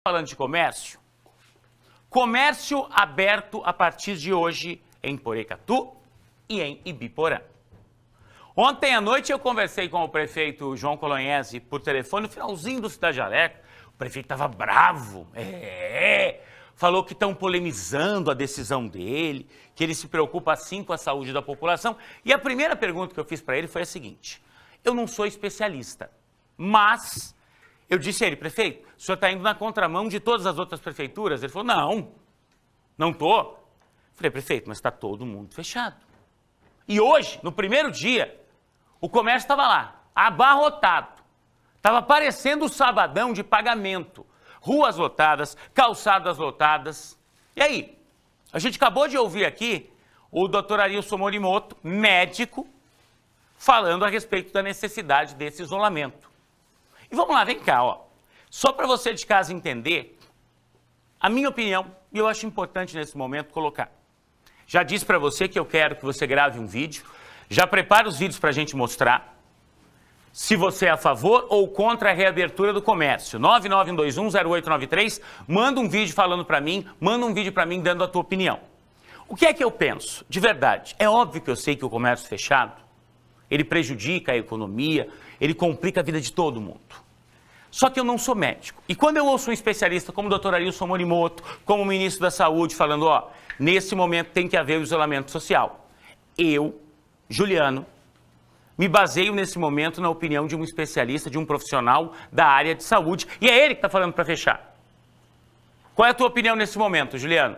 falando de comércio? Comércio aberto a partir de hoje em Porecatu e em Ibiporã. Ontem à noite eu conversei com o prefeito João Colognesi por telefone, no finalzinho do Cidade Alerta. O prefeito estava bravo, falou que estão polemizando a decisão dele, que ele se preocupa assim com a saúde da população. E a primeira pergunta que eu fiz para ele foi a seguinte: eu não sou especialista, mas eu disse a ele, prefeito, o senhor está indo na contramão de todas as outras prefeituras? Ele falou, não estou. Falei, prefeito, mas está todo mundo fechado. E hoje, no primeiro dia, o comércio estava lá, abarrotado. Estava parecendo o sabadão de pagamento. Ruas lotadas, calçadas lotadas. E aí? A gente acabou de ouvir aqui o doutor Arilson Morimoto, médico, falando a respeito da necessidade desse isolamento. E vamos lá, vem cá, ó. Só para você de casa entender, a minha opinião, e eu acho importante nesse momento colocar. Já disse para você que eu quero que você grave um vídeo, já prepara os vídeos para a gente mostrar se você é a favor ou contra a reabertura do comércio. 991210893, manda um vídeo falando para mim, manda um vídeo para mim dando a tua opinião. O que é que eu penso? De verdade, é óbvio que eu sei que o comércio fechado, ele prejudica a economia, ele complica a vida de todo mundo. Só que eu não sou médico. E quando eu ouço um especialista como o doutor Arilson Morimoto, como o ministro da Saúde, falando, ó, nesse momento tem que haver o isolamento social. Eu, Juliano, me baseio nesse momento na opinião de um especialista, de um profissional da área de saúde. E é ele que está falando para fechar. Qual é a tua opinião nesse momento, Juliano?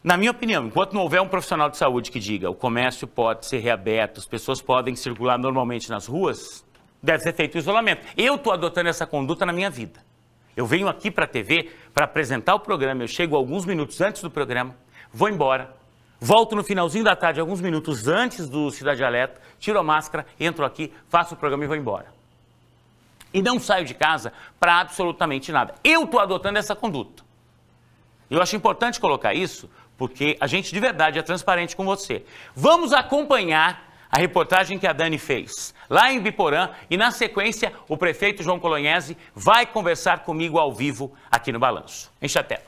Na minha opinião, enquanto não houver um profissional de saúde que diga o comércio pode ser reaberto, as pessoas podem circular normalmente nas ruas, deve ser feito o isolamento. Eu estou adotando essa conduta na minha vida. Eu venho aqui para a TV para apresentar o programa, eu chego alguns minutos antes do programa, vou embora, volto no finalzinho da tarde, alguns minutos antes do Cidade Alerta, tiro a máscara, entro aqui, faço o programa e vou embora. E não saio de casa para absolutamente nada. Eu estou adotando essa conduta. Eu acho importante colocar isso, porque a gente de verdade é transparente com você. Vamos acompanhar a reportagem que a Dani fez lá em Ibiporã e, na sequência, o prefeito João Colognesi vai conversar comigo ao vivo aqui no Balanço. Enche a tela.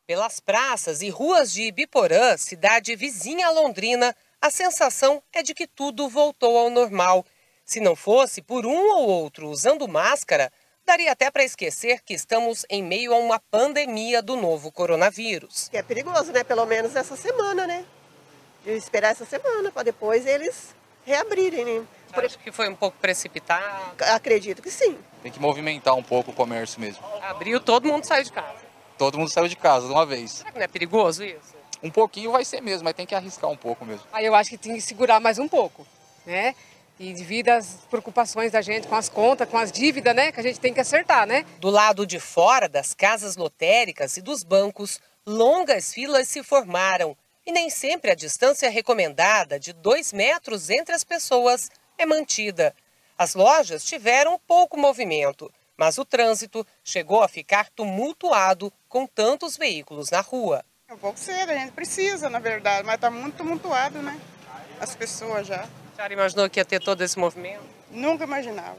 Pelas praças e ruas de Ibiporã, cidade vizinha a Londrina, a sensação é de que tudo voltou ao normal. Se não fosse por um ou outro usando máscara, daria até para esquecer que estamos em meio a uma pandemia do novo coronavírus. É perigoso, né? Pelo menos essa semana, né? De esperar essa semana para depois eles reabrirem, né? Acho que foi um pouco precipitado. Acredito que sim. Tem que movimentar um pouco o comércio mesmo. Abriu, todo mundo saiu de casa. Todo mundo saiu de casa de uma vez. Será que não é perigoso isso? Um pouquinho vai ser mesmo, mas tem que arriscar um pouco mesmo. Aí eu acho que tem que segurar mais um pouco, né? E devido às preocupações da gente com as contas, com as dívidas, né? Que a gente tem que acertar, né? Do lado de fora das casas lotéricas e dos bancos, longas filas se formaram. E nem sempre a distância recomendada de 2 metros entre as pessoas é mantida. As lojas tiveram pouco movimento, mas o trânsito chegou a ficar tumultuado com tantos veículos na rua. É um pouco cedo, a gente precisa, na verdade, mas está muito tumultuado, né? As pessoas já. A senhora imaginou que ia ter todo esse movimento? Nunca imaginava.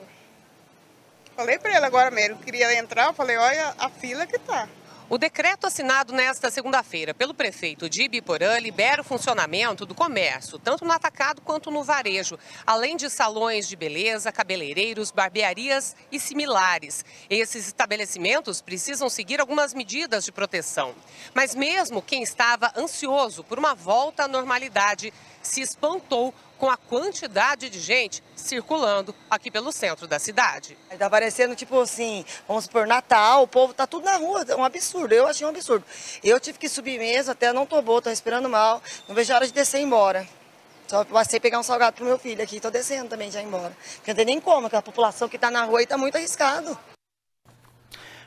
Falei para ele agora mesmo, queria entrar, eu falei, olha a fila que tá. O decreto assinado nesta segunda-feira pelo prefeito de Ibiporã libera o funcionamento do comércio, tanto no atacado quanto no varejo, além de salões de beleza, cabeleireiros, barbearias e similares. Esses estabelecimentos precisam seguir algumas medidas de proteção. Mas mesmo quem estava ansioso por uma volta à normalidade se espantou com a quantidade de gente circulando aqui pelo centro da cidade. Tá parecendo tipo assim, vamos supor, Natal, o povo tá tudo na rua, é um absurdo, eu achei um absurdo. Eu tive que subir mesmo, até não tô boa, tô respirando mal, não vejo a hora de descer e ir embora. Só passei pegar um salgado pro meu filho aqui, tô descendo também já ir embora. Porque não tem nem como, porque a população que tá na rua aí tá muito arriscado.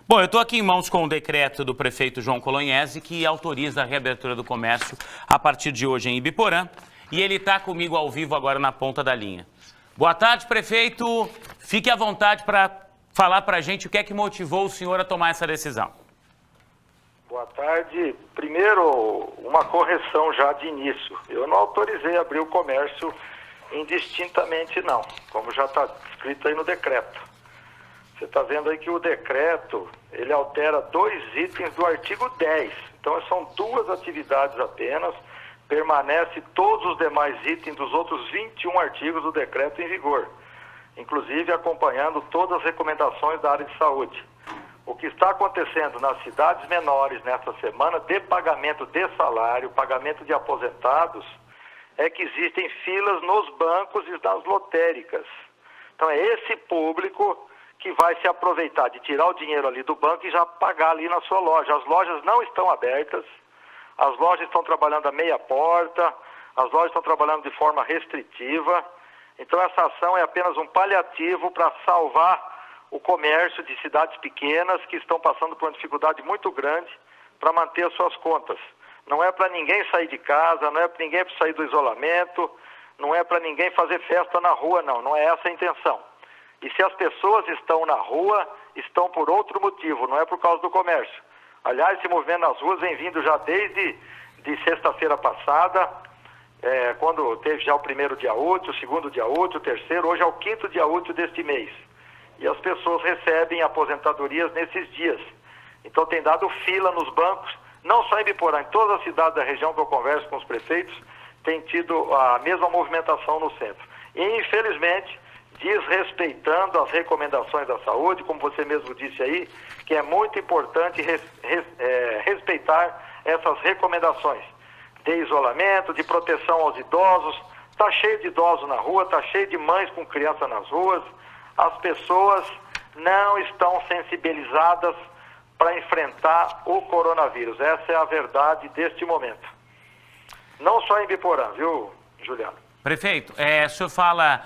Bom, eu estou aqui em mãos com o decreto do prefeito João Colognesi, que autoriza a reabertura do comércio a partir de hoje em Ibiporã. E ele está comigo ao vivo agora na ponta da linha. Boa tarde, prefeito. Fique à vontade para falar para a gente o que é que motivou o senhor a tomar essa decisão. Boa tarde. Primeiro, uma correção já de início. Eu não autorizei abrir o comércio indistintamente, não, como já está escrito aí no decreto. Você está vendo aí que o decreto, ele altera 2 itens do artigo 10. Então, são 2 atividades apenas. Permanece todos os demais itens dos outros 21 artigos do decreto em vigor, inclusive acompanhando todas as recomendações da área de saúde. O que está acontecendo nas cidades menores nesta semana de pagamento de salário, pagamento de aposentados, é que existem filas nos bancos e nas lotéricas. Então é esse público que vai se aproveitar de tirar o dinheiro ali do banco e já pagar ali na sua loja. As lojas não estão abertas, as lojas estão trabalhando a meia porta, as lojas estão trabalhando de forma restritiva. Então essa ação é apenas um paliativo para salvar o comércio de cidades pequenas que estão passando por uma dificuldade muito grande para manter as suas contas. Não é para ninguém sair de casa, não é para ninguém sair do isolamento, não é para ninguém fazer festa na rua, não é essa a intenção. E se as pessoas estão na rua, estão por outro motivo, não é por causa do comércio. Aliás, esse movimento nas ruas vem vindo já desde sexta-feira passada, quando teve já o 1º dia útil, o 2º dia útil, o 3º, hoje é o 5º dia útil deste mês. E as pessoas recebem aposentadorias nesses dias. Então tem dado fila nos bancos, não só em Biporã, em todas as cidades da região que eu converso com os prefeitos, tem tido a mesma movimentação no centro. E infelizmente, desrespeitando as recomendações da saúde, como você mesmo disse aí, que é muito importante respeitar essas recomendações de isolamento, de proteção aos idosos. Está cheio de idosos na rua, está cheio de mães com crianças nas ruas. As pessoas não estão sensibilizadas para enfrentar o coronavírus. Essa é a verdade deste momento. Não só em Biporã, viu, Juliano? Prefeito, o senhor fala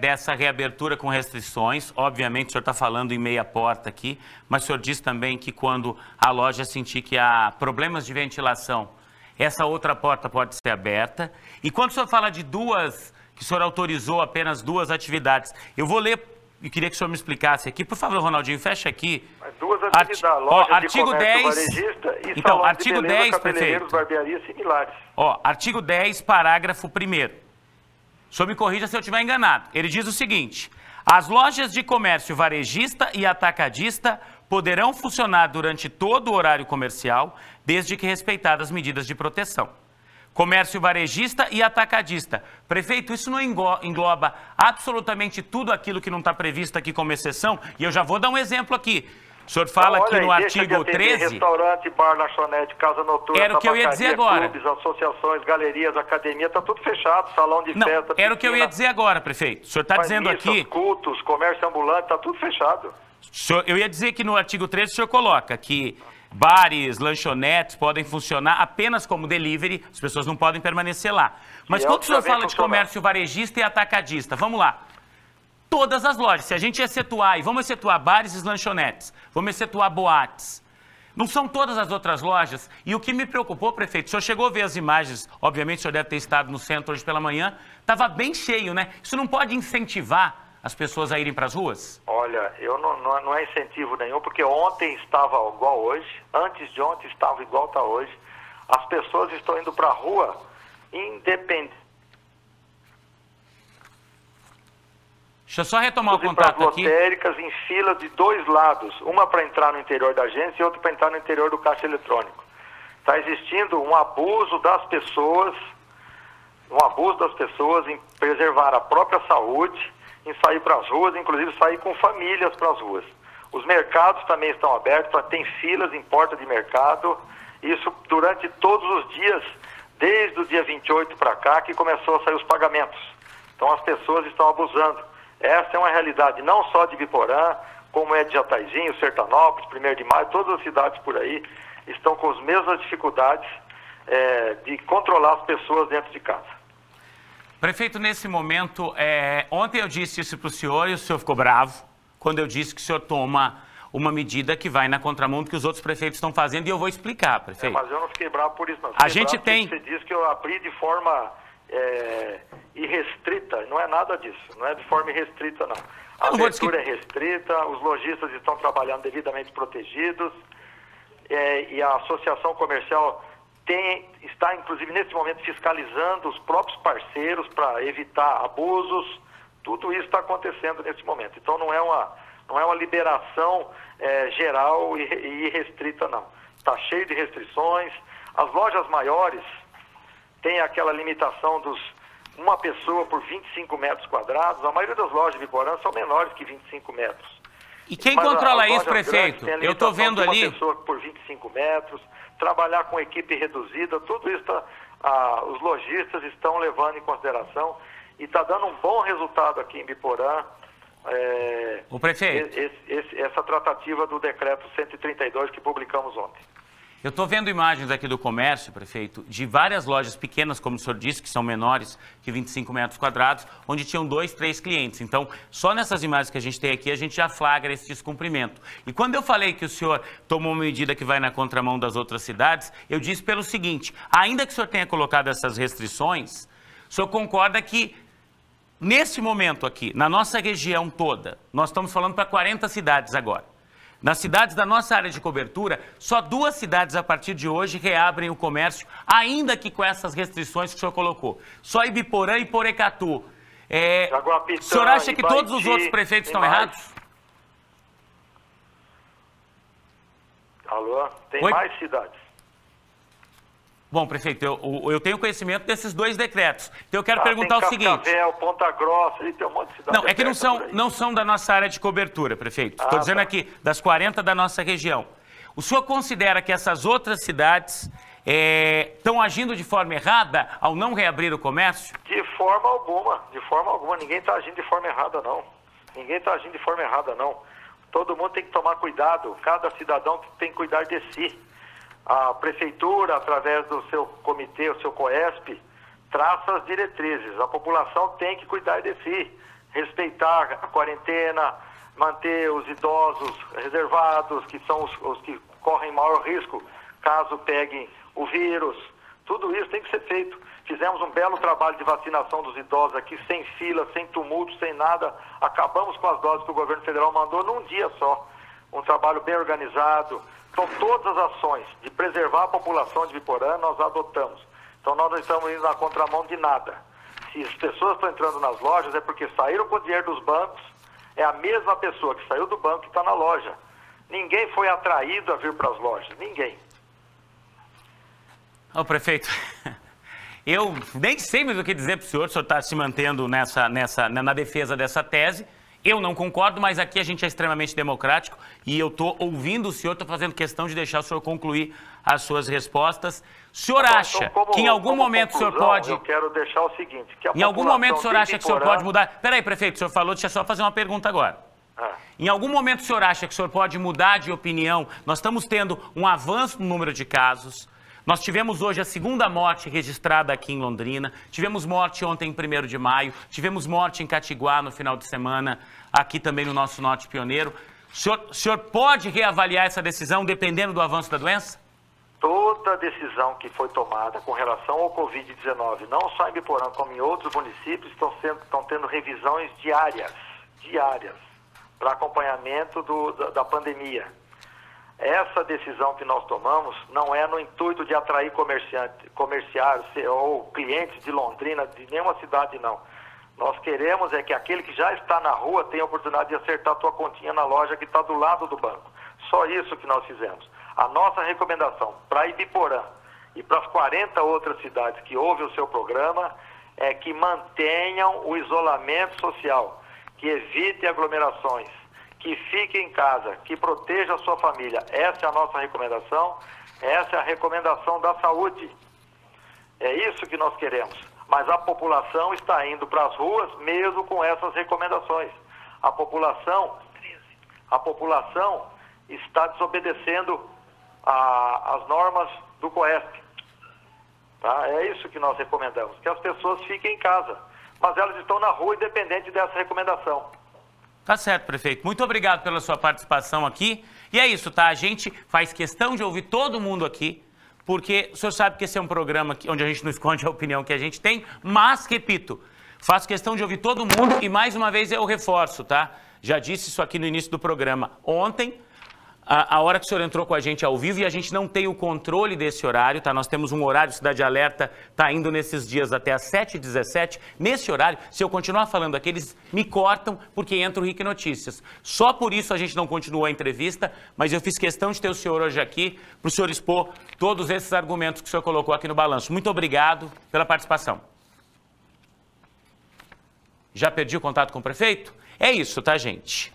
dessa reabertura com restrições. Obviamente, o senhor está falando em meia porta aqui, mas o senhor diz também que quando a loja sentir que há problemas de ventilação, essa outra porta pode ser aberta. E quando o senhor fala de que o senhor autorizou apenas 2 atividades, eu vou ler e queria que o senhor me explicasse aqui. Por favor, Ronaldinho, fecha aqui. 2 atividades, loja artigo de comércio 10, varejista e então, salões artigo de beleza, 10, cabeleireiros, prefeito. barbearias similares. Artigo 10, parágrafo 1º. O senhor me corrija se eu estiver enganado. Ele diz o seguinte: as lojas de comércio varejista e atacadista poderão funcionar durante todo o horário comercial, desde que respeitadas as medidas de proteção. Comércio varejista e atacadista. Prefeito, isso não engloba absolutamente tudo aquilo que não está previsto aqui como exceção? E eu já vou dar um exemplo aqui. O senhor fala aqui no artigo 13... Restaurante, bar, lanchonete, casa noturna, era o que eu ia dizer agora. Clubes, associações, galerias, academia, está tudo fechado, salão de festa... Não, era o que eu ia dizer agora, prefeito. O senhor está dizendo aqui... cultos, comércio ambulante, está tudo fechado. Eu ia dizer que no artigo 13 o senhor coloca que bares, lanchonetes podem funcionar apenas como delivery, as pessoas não podem permanecer lá. Mas quando o senhor fala de comércio varejista e atacadista, vamos lá. Todas as lojas, se a gente excetuar, e vamos excetuar bares e lanchonetes, vamos excetuar boates, não são todas as outras lojas? E o que me preocupou, prefeito, o senhor chegou a ver as imagens, obviamente o senhor deve ter estado no centro hoje pela manhã, estava bem cheio, né? Isso não pode incentivar as pessoas a irem para as ruas? Olha, não é incentivo nenhum, porque ontem estava igual hoje, antes de ontem estava igual está hoje. As pessoas estão indo para a rua independente. Deixa eu só retomar o contato aqui. Lotéricas em fila de 2 lados, uma para entrar no interior da agência e outra para entrar no interior do caixa eletrônico. Está existindo um abuso das pessoas em preservar a própria saúde, em sair para as ruas, inclusive sair com famílias para as ruas. Os mercados também estão abertos, tem filas em porta de mercado, isso durante todos os dias, desde o dia 28 para cá, que começou a sair os pagamentos. Então as pessoas estão abusando. Essa é uma realidade não só de Biporã, como é de Jataizinho, Sertanópolis, 1º de Maio, todas as cidades por aí estão com as mesmas dificuldades de controlar as pessoas dentro de casa. Prefeito, nesse momento, ontem eu disse isso para o senhor e o senhor ficou bravo quando eu disse que o senhor toma uma medida que vai na contramão do que os outros prefeitos estão fazendo, e eu vou explicar, prefeito. Mas eu não fiquei bravo por isso, não. A gente tem... Você disse que eu abri de forma irrestrita, não é nada disso, não é de forma irrestrita, não. A abertura é restrita, os lojistas estão trabalhando devidamente protegidos, e a associação comercial está, inclusive, nesse momento, fiscalizando os próprios parceiros para evitar abusos. Tudo isso está acontecendo nesse momento. Então, não é Não é uma liberação geral e irrestrita, não. Está cheio de restrições. As lojas maiores têm aquela limitação dos uma pessoa por 25 metros quadrados. A maioria das lojas de Biporã são menores que 25 metros. E quem controla isso, prefeito? Eu estou vendo ali... Uma pessoa por 25 metros, trabalhar com equipe reduzida, tudo isso os lojistas estão levando em consideração e está dando um bom resultado aqui em Biporã. O prefeito. Essa tratativa do decreto 132 que publicamos ontem. Eu estou vendo imagens aqui do comércio, prefeito, de várias lojas pequenas, como o senhor disse, que são menores que 25 metros quadrados, onde tinham 2, 3 clientes. Então, só nessas imagens que a gente tem aqui, a gente já flagra esse descumprimento. E quando eu falei que o senhor tomou uma medida que vai na contramão das outras cidades, eu disse pelo seguinte: ainda que o senhor tenha colocado essas restrições, o senhor concorda que, nesse momento aqui, na nossa região toda, nós estamos falando para 40 cidades agora. Nas cidades da nossa área de cobertura, só 2 cidades a partir de hoje reabrem o comércio, ainda que com essas restrições que o senhor colocou. Só Ibiporã e Porecatu. O senhor acha que todos os outros prefeitos estão errados? Alô? Tem mais cidades. Bom, prefeito, eu tenho conhecimento desses 2 decretos. Então eu quero perguntar o seguinte... Cascavel, Ponta Grossa, tem um monte de cidades. Não, é que não são da nossa área de cobertura, prefeito. Estou dizendo aqui, das 40 da nossa região. O senhor considera que essas outras cidades estão agindo de forma errada ao não reabrir o comércio? De forma alguma. Ninguém está agindo de forma errada, não. Ninguém está agindo de forma errada, não. Todo mundo tem que tomar cuidado. Cada cidadão tem que cuidar de si. A prefeitura, através do seu comitê, o seu COESP, traça as diretrizes. A população tem que cuidar de si, respeitar a quarentena, manter os idosos reservados, que são os que correm maior risco caso peguem o vírus. Tudo isso tem que ser feito. Fizemos um belo trabalho de vacinação dos idosos aqui, sem fila, sem tumulto, sem nada. Acabamos com as doses que o governo federal mandou num dia só. Um trabalho bem organizado. Então, todas as ações de preservar a população de Biporã, nós adotamos. Então, nós não estamos indo na contramão de nada. Se as pessoas estão entrando nas lojas, é porque saíram com o dinheiro dos bancos, é a mesma pessoa que saiu do banco que está na loja. Ninguém foi atraído a vir para as lojas, ninguém. Ô, prefeito, eu nem sei mais o que dizer para o senhor está se mantendo na defesa dessa tese. Eu não concordo, mas aqui a gente é extremamente democrático e eu estou ouvindo o senhor, estou fazendo questão de deixar o senhor concluir as suas respostas. O senhor acha que em algum momento o senhor pode... Eu quero deixar o seguinte, que a em algum momento o senhor acha que o senhor pode mudar... Peraí, prefeito, o senhor falou, deixa eu só fazer uma pergunta agora. Em algum momento o senhor acha que o senhor pode mudar de opinião? Nós estamos tendo um avanço no número de casos. Nós tivemos hoje a 2ª morte registrada aqui em Londrina, tivemos morte ontem em 1º de maio, tivemos morte em Catiguá no final de semana, aqui também no nosso Norte Pioneiro. O senhor pode reavaliar essa decisão dependendo do avanço da doença? Toda decisão que foi tomada com relação ao Covid-19, não só em Biporã, como em outros municípios, estão tendo revisões diárias, para acompanhamento da pandemia. Essa decisão que nós tomamos não é no intuito de atrair comerciários ou clientes de Londrina, de nenhuma cidade, não. Nós queremos é que aquele que já está na rua tenha a oportunidade de acertar a tua continha na loja que está do lado do banco. Só isso que nós fizemos. A nossa recomendação para Ibiporã e para as 40 outras cidades que ouvem o seu programa é que mantenham o isolamento social, que evitem aglomerações, que fique em casa, que proteja a sua família. Essa é a nossa recomendação, essa é a recomendação da saúde. É isso que nós queremos. Mas a população está indo para as ruas mesmo com essas recomendações. A população está desobedecendo as normas do COESP. Tá? É isso que nós recomendamos, que as pessoas fiquem em casa. Mas elas estão na rua independente dessa recomendação. Tá certo, prefeito. Muito obrigado pela sua participação aqui. E é isso, tá? A gente faz questão de ouvir todo mundo aqui, porque o senhor sabe que esse é um programa onde a gente não esconde a opinião que a gente tem, mas, repito, faço questão de ouvir todo mundo e, mais uma vez, eu reforço, tá? Já disse isso aqui no início do programa. Ontem, a hora que o senhor entrou com a gente ao vivo e a gente não tem o controle desse horário, tá? Nós temos um horário, Cidade Alerta tá indo nesses dias até às 7h17. Nesse horário, se eu continuar falando aqui, eles me cortam porque entra o RIC Notícias. Só por isso a gente não continuou a entrevista, mas eu fiz questão de ter o senhor hoje aqui para o senhor expor todos esses argumentos que o senhor colocou aqui no balanço. Muito obrigado pela participação. Já perdi o contato com o prefeito? É isso, tá, gente?